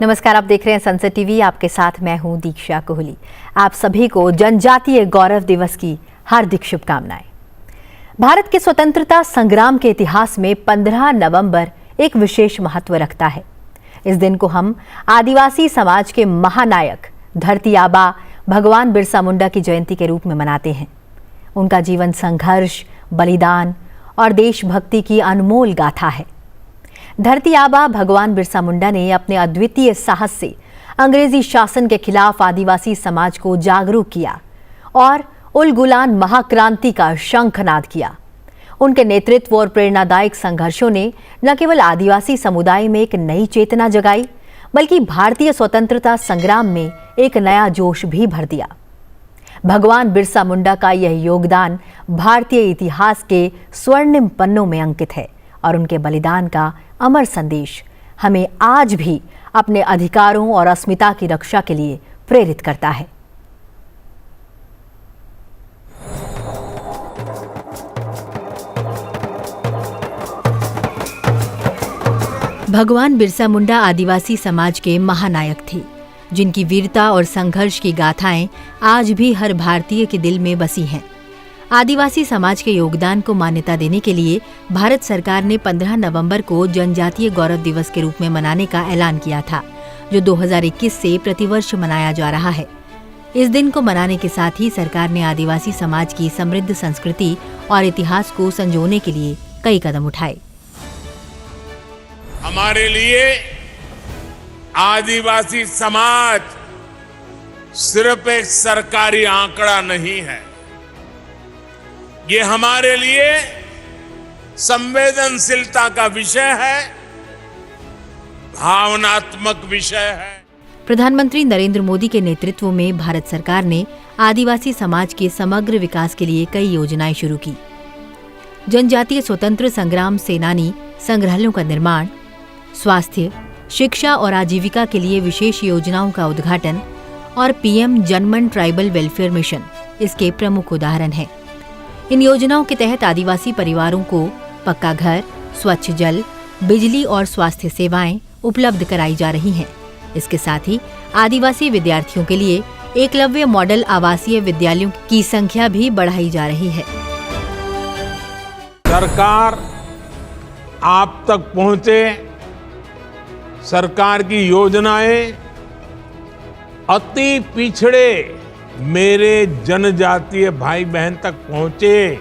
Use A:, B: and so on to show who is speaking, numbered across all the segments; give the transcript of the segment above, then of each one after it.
A: नमस्कार, आप देख रहे हैं संसद टीवी। आपके साथ मैं हूं दीक्षा कोहली। आप सभी को जनजातीय गौरव दिवस की हार्दिक शुभकामनाएं। भारत के स्वतंत्रता संग्राम के इतिहास में 15 नवंबर एक विशेष महत्व रखता है। इस दिन को हम आदिवासी समाज के महानायक धरती आबा भगवान बिरसा मुंडा की जयंती के रूप में मनाते हैं। उनका जीवन संघर्ष, बलिदान और देशभक्ति की अनमोल गाथा है। धरती आबा भगवान बिरसा मुंडा ने अपने अद्वितीय साहस से अंग्रेजी शासन के खिलाफ आदिवासी समाज को जागरूक किया और उल गुलान महाक्रांति का शंखनाद किया। उनके नेतृत्व और प्रेरणादायक संघर्षों ने न केवल आदिवासी समुदाय में एक नई चेतना जगाई, बल्कि भारतीय स्वतंत्रता संग्राम में एक नया जोश भी भर दिया। भगवान बिरसा मुंडा का यह योगदान भारतीय इतिहास के स्वर्णिम पन्नों में अंकित है और उनके बलिदान का अमर संदेश हमें आज भी अपने अधिकारों और अस्मिता की रक्षा के लिए प्रेरित करता है। भगवान बिरसा मुंडा आदिवासी समाज के महानायक थे, जिनकी वीरता और संघर्ष की गाथाएं आज भी हर भारतीय के दिल में बसी हैं। आदिवासी समाज के योगदान को मान्यता देने के लिए भारत सरकार ने 15 नवंबर को जनजातीय गौरव दिवस के रूप में मनाने का ऐलान किया था, जो 2021 से प्रतिवर्ष मनाया जा रहा है। इस दिन को मनाने के साथ ही सरकार ने आदिवासी समाज की समृद्ध संस्कृति और इतिहास को संजोने के लिए कई कदम उठाए।
B: हमारे लिए आदिवासी समाज सिर्फ एक सरकारी आंकड़ा नहीं है, ये हमारे लिए संवेदनशीलता का विषय है, भावनात्मक विषय है।
A: प्रधानमंत्री नरेंद्र मोदी के नेतृत्व में भारत सरकार ने आदिवासी समाज के समग्र विकास के लिए कई योजनाएं शुरू की। जनजातीय स्वतंत्र संग्राम सेनानी संग्रहालयों का निर्माण, स्वास्थ्य, शिक्षा और आजीविका के लिए विशेष योजनाओं का उद्घाटन और पीएम जनमन ट्राइबल वेलफेयर मिशन इसके प्रमुख उदाहरण हैं। इन योजनाओं के तहत आदिवासी परिवारों को पक्का घर, स्वच्छ जल, बिजली और स्वास्थ्य सेवाएं उपलब्ध कराई जा रही हैं। इसके साथ ही आदिवासी विद्यार्थियों के लिए एकलव्य मॉडल आवासीय विद्यालयों की संख्या भी बढ़ाई जा रही है।
B: सरकार आप तक पहुंचे, सरकार की योजनाएं अति पिछड़े मेरे जनजातीय भाई बहन तक पहुंचे,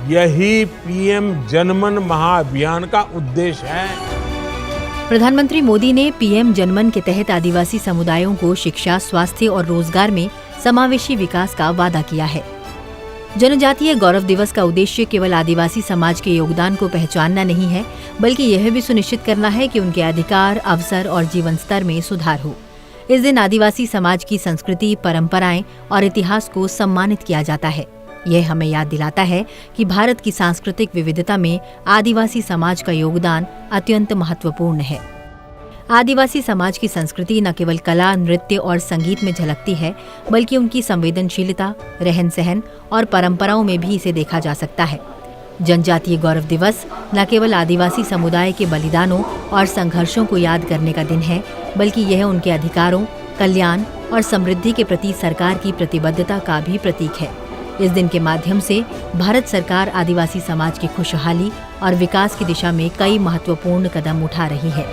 B: यही पीएम जनमन महाअभियान का उद्देश्य है।
A: प्रधानमंत्री मोदी ने पीएम जनमन के तहत आदिवासी समुदायों को शिक्षा, स्वास्थ्य और रोजगार में समावेशी विकास का वादा किया है। जनजातीय गौरव दिवस का उद्देश्य केवल आदिवासी समाज के योगदान को पहचानना नहीं है, बल्कि यह भी सुनिश्चित करना है कि उनके अधिकार, अवसर और जीवन स्तर में सुधार हो। इस दिन आदिवासी समाज की संस्कृति, परंपराएं और इतिहास को सम्मानित किया जाता है। यह हमें याद दिलाता है कि भारत की सांस्कृतिक विविधता में आदिवासी समाज का योगदान अत्यंत महत्वपूर्ण है। आदिवासी समाज की संस्कृति न केवल कला, नृत्य और संगीत में झलकती है, बल्कि उनकी संवेदनशीलता, रहन सहन और परंपराओं में भी इसे देखा जा सकता है। जनजातीय गौरव दिवस न केवल आदिवासी समुदाय के बलिदानों और संघर्षों को याद करने का दिन है, बल्कि यह उनके अधिकारों, कल्याण और समृद्धि के प्रति सरकार की प्रतिबद्धता का भी प्रतीक है। इस दिन के माध्यम से भारत सरकार आदिवासी समाज की खुशहाली और विकास की दिशा में कई महत्वपूर्ण कदम उठा रही है।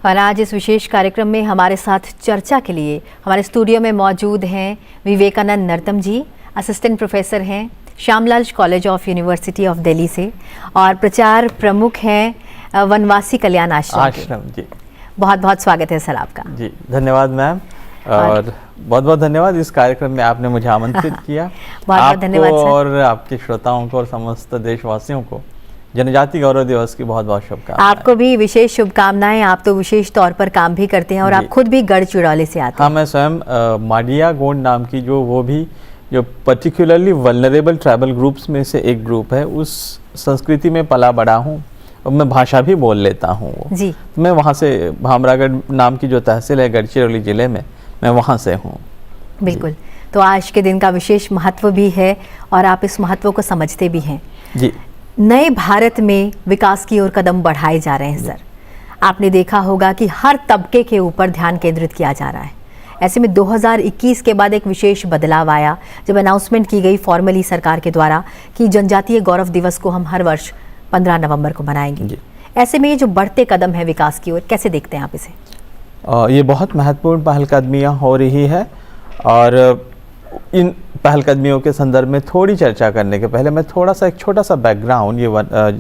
A: और आज इस विशेष कार्यक्रम में हमारे साथ चर्चा के लिए हमारे स्टूडियो में मौजूद हैं विवेकानंद नर्तम जी, असिस्टेंट प्रोफेसर हैं Shyamlal college of university of Delhi से और प्रचार प्रमुख हैं वनवासी कल्याण आश्रम जी। बहुत बहुत स्वागत है सर आपका।
C: जी धन्यवाद मैम, और बहुत बहुत धन्यवाद इस कार्यक्रम में आपने मुझे आमंत्रित किया।
A: बहुत बहुत धन्यवाद सर।
C: और आपके श्रोताओं को और समस्त देशवासियों को जनजातीय गौरव दिवस की बहुत बहुत शुभकामनाएं।
A: आपको भी विशेष शुभकामनाएं। आप तो विशेष तौर पर काम भी करते हैं और आप खुद भी गढ़चिरौली से आते हैं।
C: हाँ, मैं स्वयं माडिया गोंड नाम की जो पर्टिकुलरली वल्नरेबल ट्राइबल ग्रुप्स में से एक ग्रुप है, उस संस्कृति में पला बड़ा हूँ मैं भाषा भी बोल लेता हूँ वो।
A: जी।
C: मैं वहाँ से भामरागढ़ नाम की जो तहसील है गढ़चिरौली ज़िले में, मैं वहाँ से हूँ।
A: बिल्कुल। तो आज के दिन का विशेष महत्व भी है और आप इस महत्व को समझते भी हैं।
C: जी।
A: नए भारत में विकास की ओर कदम बढ़ाए जा रहे हैं सर। आपने देखा होगा कि हर तबके के ऊपर ध्यान केंद्रित किया जा रहा है। ऐसे में 2021 के बाद एक विशेष बदलाव आया जब अनाउंसमेंट की गई फॉर्मली सरकार के द्वारा कि जनजातीय गौरव दिवस को हम हर वर्ष 15 नवंबर को मनाएंगे। ऐसे में ये जो बढ़ते कदम है विकास की ओर, कैसे देखते हैं आप इसे?
C: ये बहुत महत्वपूर्ण पहलकदमियाँ हो रही है और इन पहलकदमियों के संदर्भ में थोड़ी चर्चा करने के पहले मैं थोड़ा सा एक छोटा सा बैकग्राउंड ये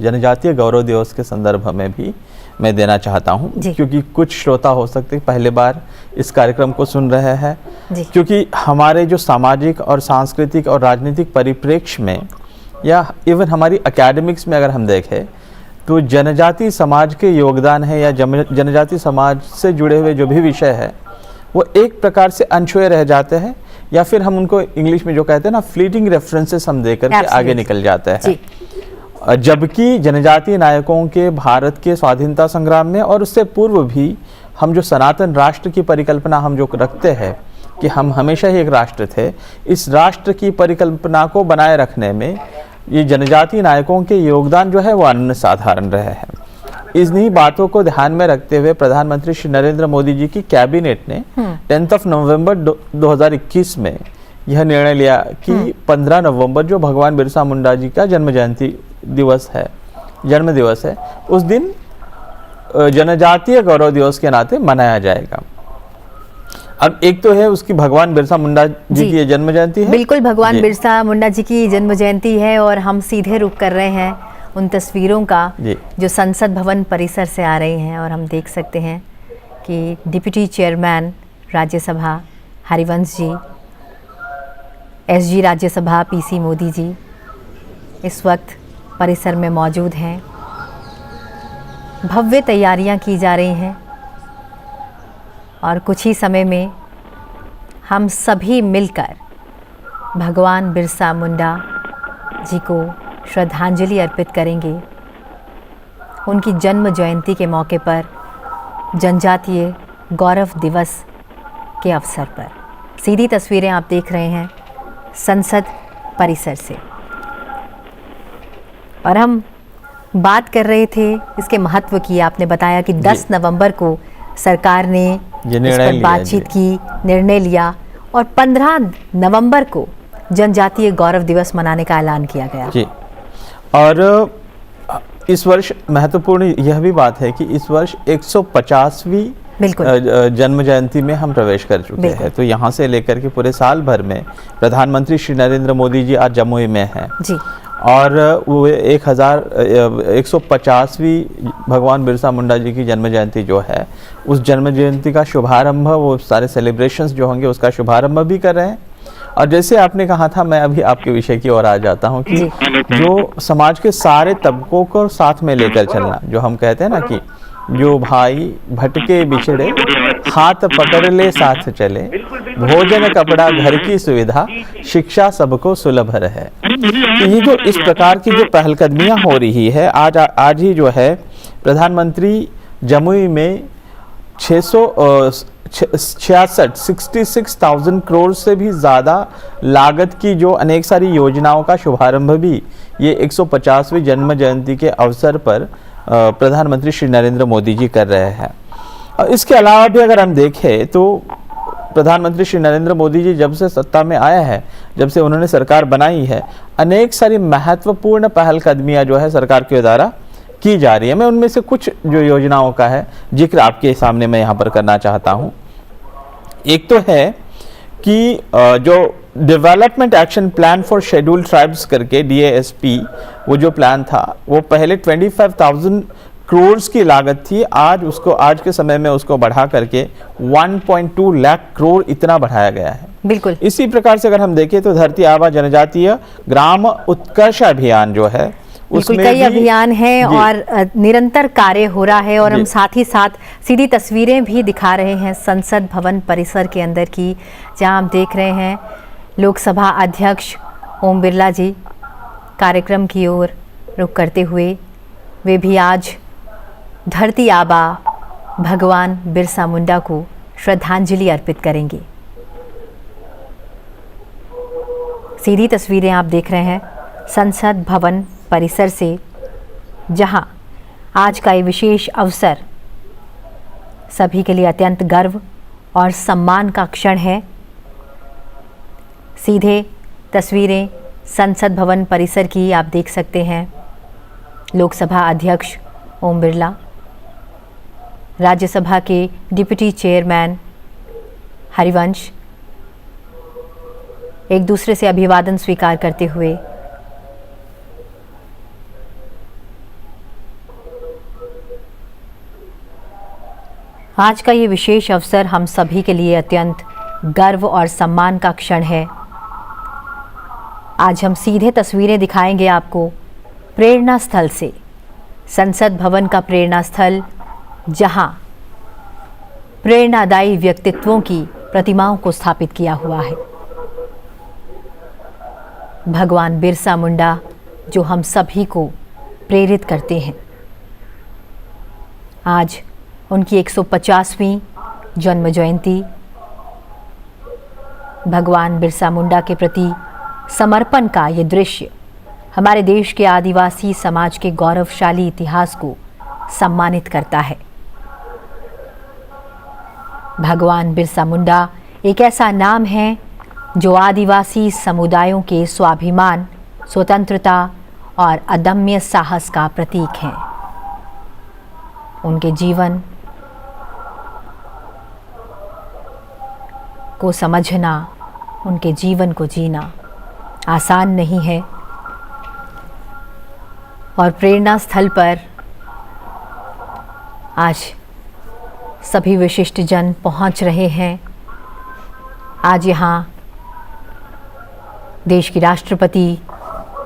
C: जनजातीय गौरव दिवस के संदर्भ में भी मैं देना चाहता हूँ, क्योंकि कुछ श्रोता हो सकते हैं पहली बार इस कार्यक्रम को सुन रहे हैं। क्योंकि हमारे जो सामाजिक और सांस्कृतिक और राजनीतिक परिप्रेक्ष्य में या इवन हमारी एकेडमिक्स में अगर हम देखें तो जनजाति समाज के योगदान है या जनजाति समाज से जुड़े हुए जो भी विषय है वो एक प्रकार से अनछुए रह जाते हैं, या फिर हम उनको इंग्लिश में जो कहते हैं ना फ्लीटिंग रेफरेंसेस हम देकर के आगे निकल जाते हैं। जबकि जनजातीय नायकों के भारत के स्वाधीनता संग्राम में और उससे पूर्व भी हम जो सनातन राष्ट्र की परिकल्पना हम जो रखते हैं कि हम हमेशा ही एक राष्ट्र थे, इस राष्ट्र की परिकल्पना को बनाए रखने में ये जनजातीय नायकों के योगदान जो है वो अनन्य साधारण रहे हैं। इन्हीं बातों को ध्यान में रखते हुए प्रधानमंत्री श्री नरेंद्र मोदी जी की कैबिनेट ने 10 नवंबर 2021 में यह निर्णय लिया कि 15 नवंबर जो भगवान बिरसा मुंडा जी का जन्म दिवस है, उस दिन जनजातीय गौरव दिवस के नाते मनाया जाएगा। अब एक तो है उसकी भगवान बिरसा मुंडा जी की जन्म जयंती है।
A: बिल्कुल, भगवान बिरसा मुंडा जी की जन्म जयंती है और हम सीधे रुख कर रहे हैं उन तस्वीरों का जो संसद भवन परिसर से आ रही हैं और हम देख सकते हैं कि deputy chairman Rajya Sabha Harivansh ji, SG Rajya Sabha PC Modi ji इस वक्त परिसर में मौजूद हैं। भव्य तैयारियां की जा रही हैं और कुछ ही समय में हम सभी मिलकर भगवान बिरसा मुंडा जी को श्रद्धांजलि अर्पित करेंगे उनकी जन्म जयंती के मौके पर जनजातीय गौरव दिवस के अवसर पर। सीधी तस्वीरें आप देख रहे हैं संसद परिसर से और हम बात कर रहे थे इसके महत्व की। आपने बताया कि 10 नवंबर को सरकार ने इस पर बातचीत की, निर्णय लिया और 15 नवंबर को जनजातीय गौरव दिवस मनाने का ऐलान किया गया जी।
C: और इस वर्ष महत्वपूर्ण यह भी बात है कि इस वर्ष 150वीं जन्म जयंती में हम प्रवेश कर चुके हैं। तो यहाँ से लेकर के पूरे साल भर में प्रधानमंत्री श्री नरेंद्र मोदी जी आज जमुई में हैं जी। और वो 150वीं भगवान बिरसा मुंडा जी की जन्म जयंती जो है, उस जन्म जयंती का शुभारंभ, वो सारे सेलिब्रेशंस जो होंगे उसका शुभारंभ भी कर रहे हैं। और जैसे आपने कहा था, मैं अभी आपके विषय की ओर आ जाता हूँ कि जो समाज के सारे तबकों को साथ में लेकर चलना, जो हम कहते हैं ना कि जो भाई भटके बिछड़े हाथ पकड़ ले साथ चले, भोजन कपड़ा घर की सुविधा शिक्षा सबको सुलभ रहे। तो ये जो इस प्रकार की जो पहलकदमियां हो रही है, आज ही जो है प्रधानमंत्री जमुई में 66,000 करोड़ से भी ज़्यादा लागत की जो अनेक सारी योजनाओं का शुभारंभ भी ये 150वीं जन्म जयंती के अवसर पर प्रधानमंत्री श्री नरेंद्र मोदी जी कर रहे हैं। इसके अलावा भी अगर हम देखें तो प्रधानमंत्री श्री नरेंद्र मोदी जी जब से सत्ता में आया है, जब से उन्होंने सरकार बनाई है, अनेक सारी महत्वपूर्ण पहलकदमियां जो है सरकार के द्वारा की जा रही है। मैं उनमें से कुछ जो योजनाओं का है जिक्र आपके सामने मैं यहाँ पर करना चाहता हूँ। एक तो है कि जो development action plan for scheduled tribes करके DASP, वो जो प्लान था वो पहले 25,000 करोड़ की लागत थी, आज के समय में उसको बढ़ा करके 1.2 लाख करोड़ इतना बढ़ाया गया है।
A: बिल्कुल
C: इसी प्रकार से अगर हम देखें तो धरती आबा जनजातीय ग्राम उत्कर्ष अभियान जो है
A: उसमें कई अभियान हैं और निरंतर कार्य हो रहा है। और हम साथ ही साथ सीधी तस्वीरें भी दिखा रहे हैं संसद भवन परिसर के अंदर की, जहां हम देख रहे हैं लोकसभा अध्यक्ष ओम बिरला जी कार्यक्रम की ओर रुख करते हुए। वे भी आज धरती आबा भगवान बिरसा मुंडा को श्रद्धांजलि अर्पित करेंगे। सीधी तस्वीरें आप देख रहे हैं संसद भवन परिसर से, जहां आज का ये विशेष अवसर सभी के लिए अत्यंत गर्व और सम्मान का क्षण है। सीधे तस्वीरें संसद भवन परिसर की आप देख सकते हैं। लोकसभा अध्यक्ष ओम बिरला, राज्यसभा के डिप्टी चेयरमैन हरिवंश एक दूसरे से अभिवादन स्वीकार करते हुए आज का ये विशेष अवसर हम सभी के लिए अत्यंत गर्व और सम्मान का क्षण है। आज हम सीधे तस्वीरें दिखाएंगे आपको प्रेरणा स्थल से, संसद भवन का प्रेरणा स्थल, जहां प्रेरणादायी व्यक्तित्वों की प्रतिमाओं को स्थापित किया हुआ है। भगवान बिरसा मुंडा जो हम सभी को प्रेरित करते हैं। आज उनकी 150वीं जन्म जयंती। भगवान बिरसा मुंडा के प्रति समर्पण का ये दृश्य हमारे देश के आदिवासी समाज के गौरवशाली इतिहास को सम्मानित करता है। भगवान बिरसा मुंडा एक ऐसा नाम है जो आदिवासी समुदायों के स्वाभिमान, स्वतंत्रता और अदम्य साहस का प्रतीक है। उनके जीवन को समझना, उनके जीवन को जीना आसान नहीं है और प्रेरणा स्थल पर आज सभी विशिष्ट जन पहुंच रहे हैं। आज यहाँ देश की राष्ट्रपति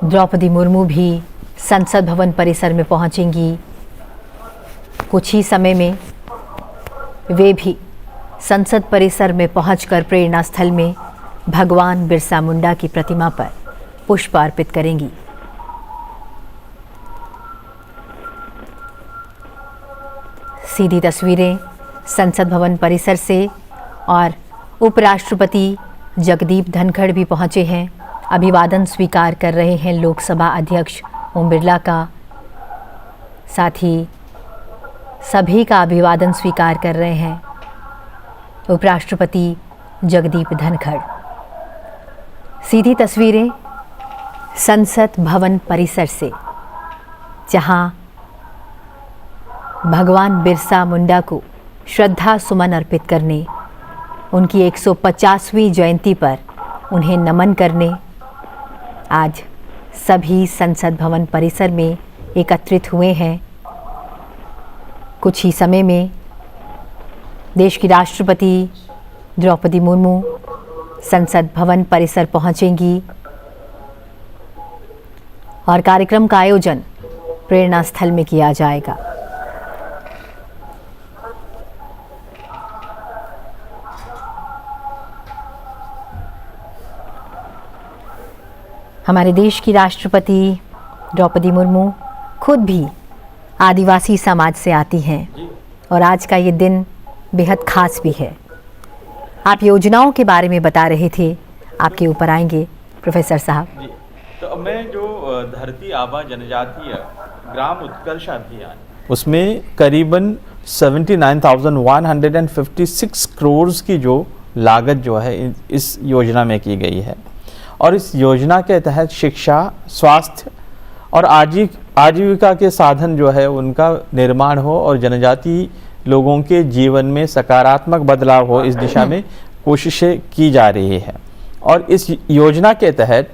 A: द्रौपदी मुर्मू भी संसद भवन परिसर में पहुंचेंगी। कुछ ही समय में वे भी संसद परिसर में पहुंचकर प्रेरणा स्थल में भगवान बिरसा मुंडा की प्रतिमा पर पुष्प अर्पित करेंगी। सीधी तस्वीरें संसद भवन परिसर से और उपराष्ट्रपति जगदीप धनखड़ भी पहुंचे हैं, अभिवादन स्वीकार कर रहे हैं लोकसभा अध्यक्ष ओम बिरला का। साथ ही सभी का अभिवादन स्वीकार कर रहे हैं उपराष्ट्रपति जगदीप धनखड़। सीधी तस्वीरें संसद भवन परिसर से, जहां भगवान बिरसा मुंडा को श्रद्धा सुमन अर्पित करने, उनकी 150वीं जयंती पर उन्हें नमन करने आज सभी संसद भवन परिसर में एकत्रित हुए हैं। कुछ ही समय में देश की राष्ट्रपति द्रौपदी मुर्मू संसद भवन परिसर पहुंचेंगी और कार्यक्रम का आयोजन प्रेरणा स्थल में किया जाएगा। हमारे देश की राष्ट्रपति द्रौपदी मुर्मू खुद भी आदिवासी समाज से आती हैं और आज का ये दिन बेहद खास भी है। आप योजनाओं के बारे में बता रहे थे, आपके ऊपर आएंगे प्रोफेसर साहब।
C: जी, तो अब मैं जो धरती आबा जनजातीय ग्राम उत्कर्ष अभियान, उसमें करीबन 79,156 करोड़ की जो लागत जो है इस योजना में की गई है और इस योजना के तहत शिक्षा, स्वास्थ्य और आजीविका के साधन जो है उनका निर्माण हो और जनजातीय लोगों के जीवन में सकारात्मक बदलाव हो, इस दिशा में कोशिशें की जा रही है। और इस योजना के तहत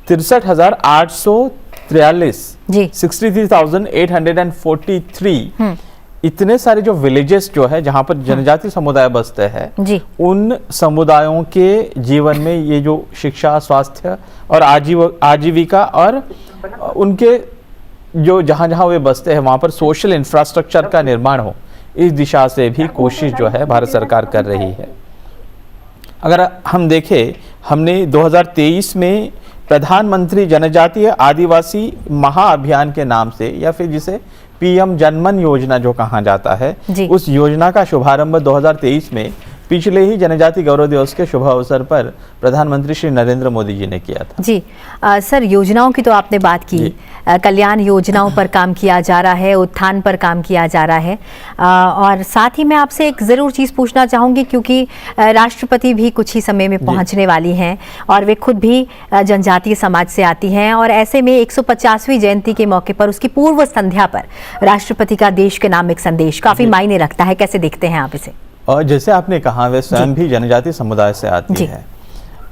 C: 63,843 63,843 इतने सारे जो विलेजेस जो है जहाँ पर जनजातीय समुदाय बसते हैं, उन समुदायों के जीवन में ये जो शिक्षा, स्वास्थ्य और आजीविका और उनके जो जहाँ वे बसते हैं वहाँ पर सोशल इंफ्रास्ट्रक्चर का निर्माण हो, इस दिशा से भी कोशिश जो है भारत सरकार कर रही है। अगर हम देखें, हमने 2023 में प्रधानमंत्री जनजातीय आदिवासी महाअभियान के नाम से, या फिर जिसे पीएम जनमन योजना जो कहा जाता है,
A: जी।
C: उस योजना का शुभारंभ 2023 में पिछले ही जनजाति गौरव दिवस के शुभ अवसर पर प्रधानमंत्री श्री नरेंद्र मोदी जी ने किया था।
A: जी सर, योजनाओं की तो आपने बात की, कल्याण योजनाओं पर काम किया जा रहा है, उत्थान पर काम किया जा रहा है, और साथ ही मैं आपसे एक ज़रूर चीज़ पूछना चाहूँगी, क्योंकि राष्ट्रपति भी कुछ ही समय में पहुँचने वाली हैं और वे खुद भी जनजातीय समाज से आती हैं, और ऐसे में 150वीं जयंती के मौके पर उसकी पूर्व संध्या पर राष्ट्रपति का देश के नाम एक संदेश काफ़ी मायने रखता है। कैसे देखते हैं आप इसे?
C: और जैसे आपने कहा, वे स्वयं भी जनजातीय समुदाय से आती है,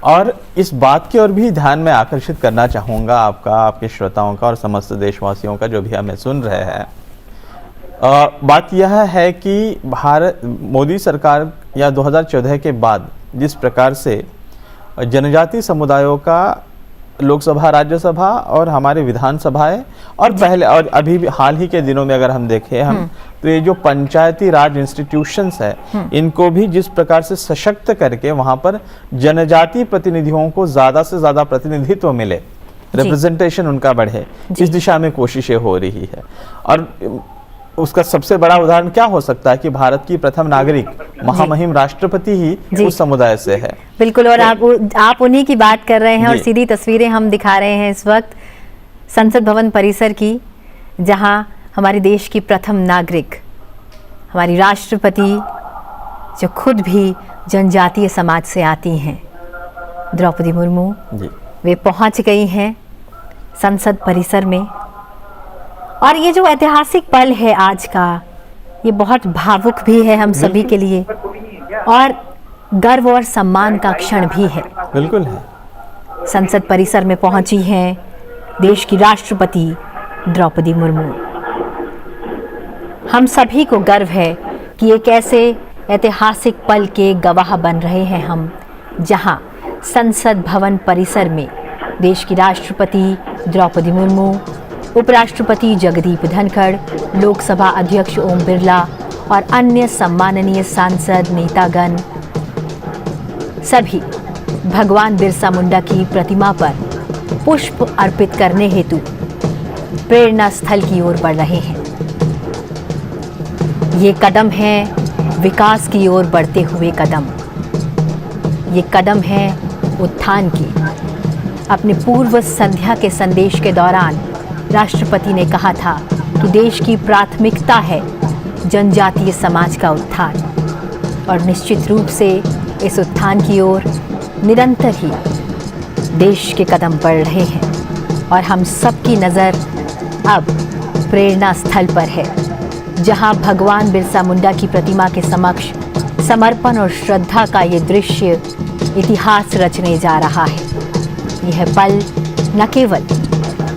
C: और इस बात की ओर भी ध्यान में आकर्षित करना चाहूँगा आपका, आपके श्रोताओं का और समस्त देशवासियों का जो भी हमें सुन रहे हैं। बात यह है कि भारत मोदी सरकार या 2014 के बाद जिस प्रकार से जनजातीय समुदायों का लोकसभा, राज्यसभा और हमारे विधानसभाएं, और पहले और अभी भी हाल ही के दिनों में अगर हम देखें हम, तो ये जो पंचायती राज इंस्टीट्यूशंस है, इनको भी जिस प्रकार से सशक्त करके वहां पर जनजातीय प्रतिनिधियों को ज्यादा से ज्यादा प्रतिनिधित्व मिले, रिप्रेजेंटेशन उनका बढ़े, इस दिशा में कोशिशें हो रही है। और उसका सबसे बड़ा उदाहरण क्या हो सकता है कि भारत की प्रथम नागरिक महामहिम राष्ट्रपति ही उस समुदाय से है।
A: बिल्कुल, और आप उन्हीं की बात कर रहे हैं, और सीधी तस्वीरें हम दिखा रहे हैं इस वक्त संसद भवन परिसर की, जहां हमारे देश की प्रथम नागरिक, हमारी राष्ट्रपति, जो खुद भी जनजातीय समाज से आती हैं, द्रौपदी मुर्मू, वे पहुंच गई हैं संसद परिसर में। और ये जो ऐतिहासिक पल है आज का, ये बहुत भावुक भी है हम सभी के लिए, और गर्व और सम्मान का क्षण भी है।
C: बिल्कुल है।
A: संसद परिसर में पहुंची हैं देश की राष्ट्रपति द्रौपदी मुर्मू। हम सभी को गर्व है कि एक ऐसे ऐतिहासिक पल के गवाह बन रहे हैं हम, जहां संसद भवन परिसर में देश की राष्ट्रपति द्रौपदी मुर्मू, उपराष्ट्रपति जगदीप धनखड़, लोकसभा अध्यक्ष ओम बिरला और अन्य सम्माननीय सांसद, नेतागण सभी भगवान बिरसा मुंडा की प्रतिमा पर पुष्प अर्पित करने हेतु प्रेरणा स्थल की ओर बढ़ रहे हैं। ये कदम है विकास की ओर बढ़ते हुए कदम, ये कदम है उत्थान की। अपने पूर्व संध्या के संदेश के दौरान राष्ट्रपति ने कहा था कि देश की प्राथमिकता है जनजातीय समाज का उत्थान, और निश्चित रूप से इस उत्थान की ओर निरंतर ही देश के कदम बढ़ रहे हैं। और हम सबकी नज़र अब प्रेरणा स्थल पर है, जहां भगवान बिरसा मुंडा की प्रतिमा के समक्ष समर्पण और श्रद्धा का ये दृश्य इतिहास रचने जा रहा है। यह पल न केवल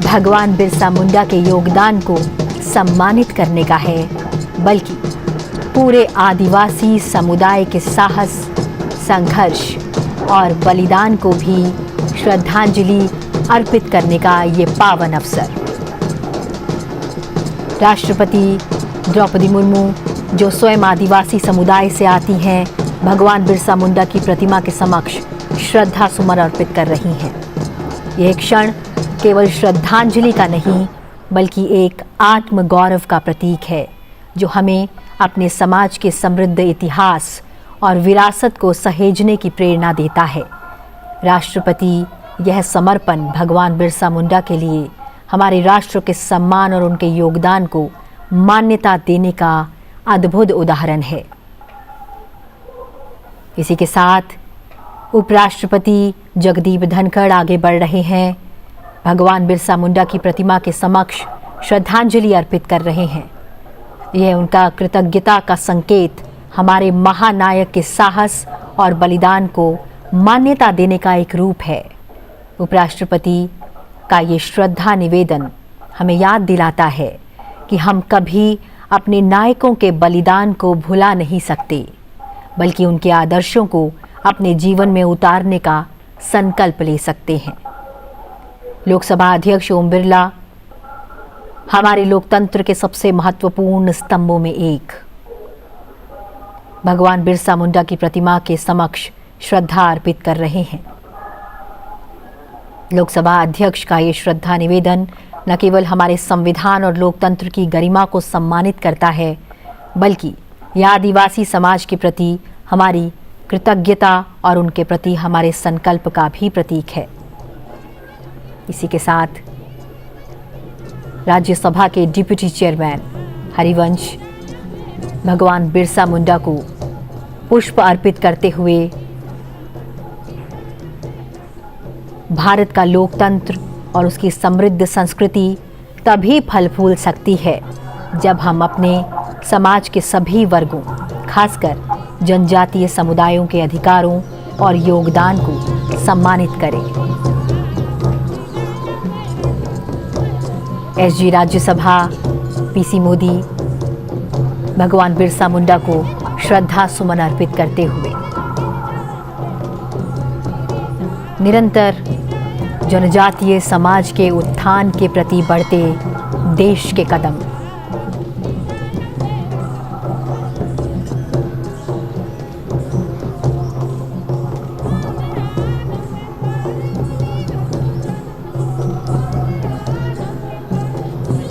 A: भगवान बिरसा मुंडा के योगदान को सम्मानित करने का है, बल्कि पूरे आदिवासी समुदाय के साहस, संघर्ष और बलिदान को भी श्रद्धांजलि अर्पित करने का ये पावन अवसर। राष्ट्रपति द्रौपदी मुर्मू, जो स्वयं आदिवासी समुदाय से आती हैं, भगवान बिरसा मुंडा की प्रतिमा के समक्ष श्रद्धा सुमन अर्पित कर रही हैं। यह क्षण केवल श्रद्धांजलि का नहीं, बल्कि एक आत्मगौरव का प्रतीक है, जो हमें अपने समाज के समृद्ध इतिहास और विरासत को सहेजने की प्रेरणा देता है। राष्ट्रपति यह समर्पण भगवान बिरसा मुंडा के लिए हमारे राष्ट्र के सम्मान और उनके योगदान को मान्यता देने का अद्भुत उदाहरण है। इसी के साथ उपराष्ट्रपति जगदीप धनखड़ आगे बढ़ रहे हैं, भगवान बिरसा मुंडा की प्रतिमा के समक्ष श्रद्धांजलि अर्पित कर रहे हैं। यह उनका कृतज्ञता का संकेत, हमारे महानायक के साहस और बलिदान को मान्यता देने का एक रूप है। उपराष्ट्रपति का ये श्रद्धा निवेदन हमें याद दिलाता है कि हम कभी अपने नायकों के बलिदान को भुला नहीं सकते, बल्कि उनके आदर्शों को अपने जीवन में उतारने का संकल्प ले सकते हैं। लोकसभा अध्यक्ष ओम बिरला हमारे लोकतंत्र के सबसे महत्वपूर्ण स्तंभों में एक, भगवान बिरसा मुंडा की प्रतिमा के समक्ष श्रद्धा अर्पित कर रहे हैं। लोकसभा अध्यक्ष का ये श्रद्धा निवेदन न केवल हमारे संविधान और लोकतंत्र की गरिमा को सम्मानित करता है, बल्कि यह आदिवासी समाज के प्रति हमारी कृतज्ञता और उनके प्रति हमारे संकल्प का भी प्रतीक है। इसी के साथ राज्यसभा के डिप्टी चेयरमैन हरिवंश भगवान बिरसा मुंडा को पुष्प अर्पित करते हुए भारत का लोकतंत्र और उसकी समृद्ध संस्कृति तभी फल फूल सकती है जब हम अपने समाज के सभी वर्गों, खासकर जनजातीय समुदायों के अधिकारों और योगदान को सम्मानित करें। एसजी राज्यसभा पीसी मोदी भगवान बिरसा मुंडा को श्रद्धा सुमन अर्पित करते हुए निरंतर जनजातीय समाज के उत्थान के प्रति बढ़ते देश के कदम,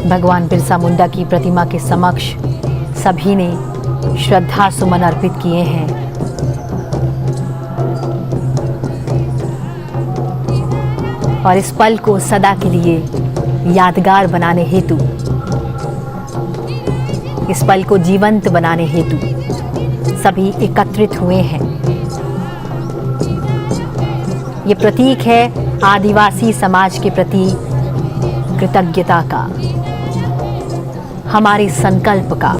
A: भगवान बिरसा मुंडा की प्रतिमा के समक्ष सभी ने श्रद्धा सुमन अर्पित किए हैं। और इस पल को सदा के लिए यादगार बनाने हेतु, इस पल को जीवंत बनाने हेतु सभी एकत्रित हुए हैं। ये प्रतीक है आदिवासी समाज के प्रति कृतज्ञता का, हमारे संकल्प का।